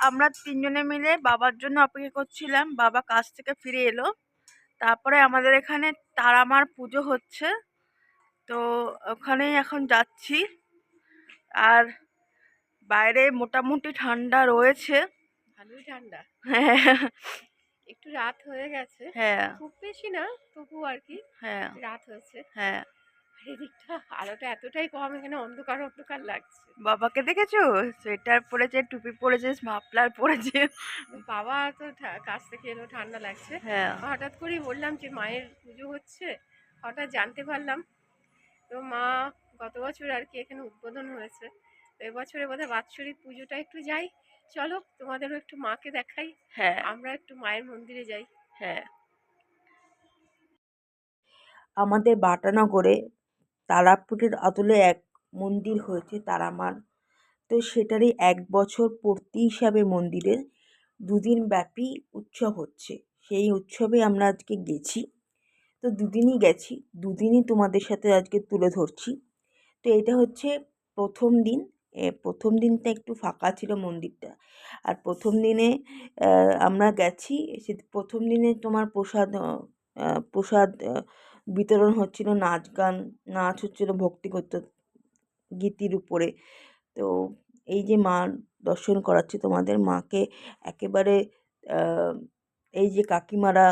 আমরা তিনজনে মিলে বাবার জন্য অপেক্ষা করছিলাম। বাবা কাজ থেকে ফিরে এলো, তারপরে আমাদের এখানে তারামার পুজো হচ্ছে, তো ওখানেই এখন যাচ্ছি। আর বাইরে মোটামুটি ঠান্ডা রয়েছে। ভালোই ঠান্ডা। হ্যাঁ একটু রাত হয়ে গেছে, হ্যাঁ খুব বেশি না, তবু আর কি হ্যাঁ রাত হয়েছে। হ্যাঁ। আর এদিকটা আলোটা এতটাই কম, এখানে অন্ধকার অন্ধকার লাগছে। বাবাকে দেখেছো? সোয়েটার পরেছে, টুপি পরেছে, মাফলার পরেছে। বাবা তো কাজ থেকে এলো, ঠান্ডা লাগছে। হ্যাঁ হঠাৎ করেই বললাম যে মায়ের পুজো হচ্ছে, হঠাৎ জানতে পারলাম। তো মা গত বছর আর কি এখানে উদ্বোধন হয়েছে, তো এবছরে বোধহয় বাৎসরিক পুজোটা একটু যাই। চলো তোমাদেরও একটু মাকে দেখাই, হ্যাঁ আমরা একটু মায়ের মন্দিরে যাই। হ্যাঁ। আমাদের বাটানগরে তারাপীঠের আদলে এক মন্দির হয়েছে তারামার। তো সেটারই ১ বছর পূর্তি হিসাবে মন্দিরের ২ দিন ব্যাপী উৎসব হচ্ছে। সেই উৎসবে আমরা আজকে গেছি। তো ২ দিনই গেছি, ২ দিনই তোমাদের সাথে আজকে তুলে ধরছি। তো এটা হচ্ছে ১ম দিন। ১ম দিনটা একটু ফাঁকা ছিল মন্দিরটা। আর ১ম দিনে আমরা গেছি, সে ১ম দিনে তোমার প্রসাদ বিতরণ হচ্ছিল, নাচ হচ্ছিল ভক্তিগত গীতির উপরে। তো এই যে মা দর্শন করাচ্ছে তোমাদের, মাকে একেবারে এই যে কাকিমারা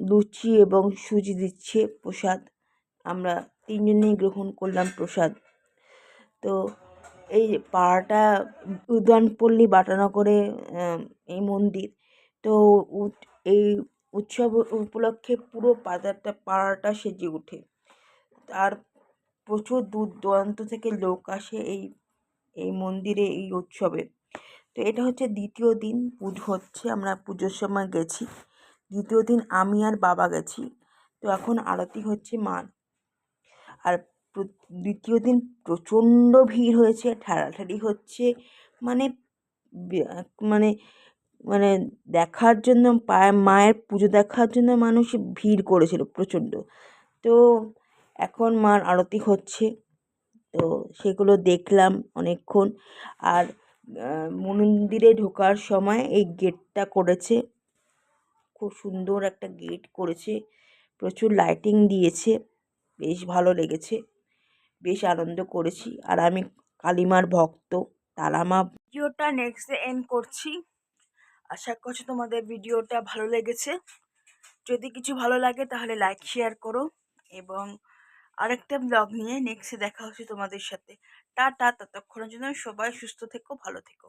লুচি এবং সুজি দিচ্ছে প্রসাদ, আমরা ৩ জনেই গ্রহণ করলাম প্রসাদ। তো এই পাড়াটা উদয়নপল্লী বাটানগরে এই মন্দির। তো এই উৎসব উপলক্ষে পুরো পাড়াটা সেজে ওঠে। আর প্রচুর দূর দূরান্ত থেকে লোক আসে এই মন্দিরে এই উৎসবে। তো এটা হচ্ছে ২য় দিন পুজো হচ্ছে, আমরা পুজোর সময় গেছি। ২য় দিন আমি আর বাবা গেছি। তো এখন আরতি হচ্ছে মার। আর ২য় দিন প্রচণ্ড ভিড় হয়েছে, ঠেলাঠেলি হচ্ছে, মানে মানে মানে দেখার জন্য, মায়ের পুজো দেখার জন্য মানুষ ভিড় করেছিল প্রচণ্ড। তো এখন মার আরতি হচ্ছে, তো সেগুলো দেখলাম অনেকক্ষণ। আর মন্দিরে ঢোকার সময় এই গেটটা করেছে, খুব সুন্দর একটা গেট করেছে, প্রচুর লাইটিং দিয়েছে, বেশ ভালো লেগেছে, বেশ আনন্দ করেছি। আর আমি কালীমার ভক্ত, তারামা। ভিডিওটা নেক্সট এন্ড করছি। আশা করছি তোমাদের ভিডিওটা ভালো লেগেছে। যদি কিছু ভালো লাগে তাহলে লাইক শেয়ার করো, এবং আরেকটা ব্লগ নিয়ে নেক্সটে দেখা হচ্ছে তোমাদের সাথে। টাটা, ততক্ষণের জন্য সবাই সুস্থ থেকো, ভালো থেকো।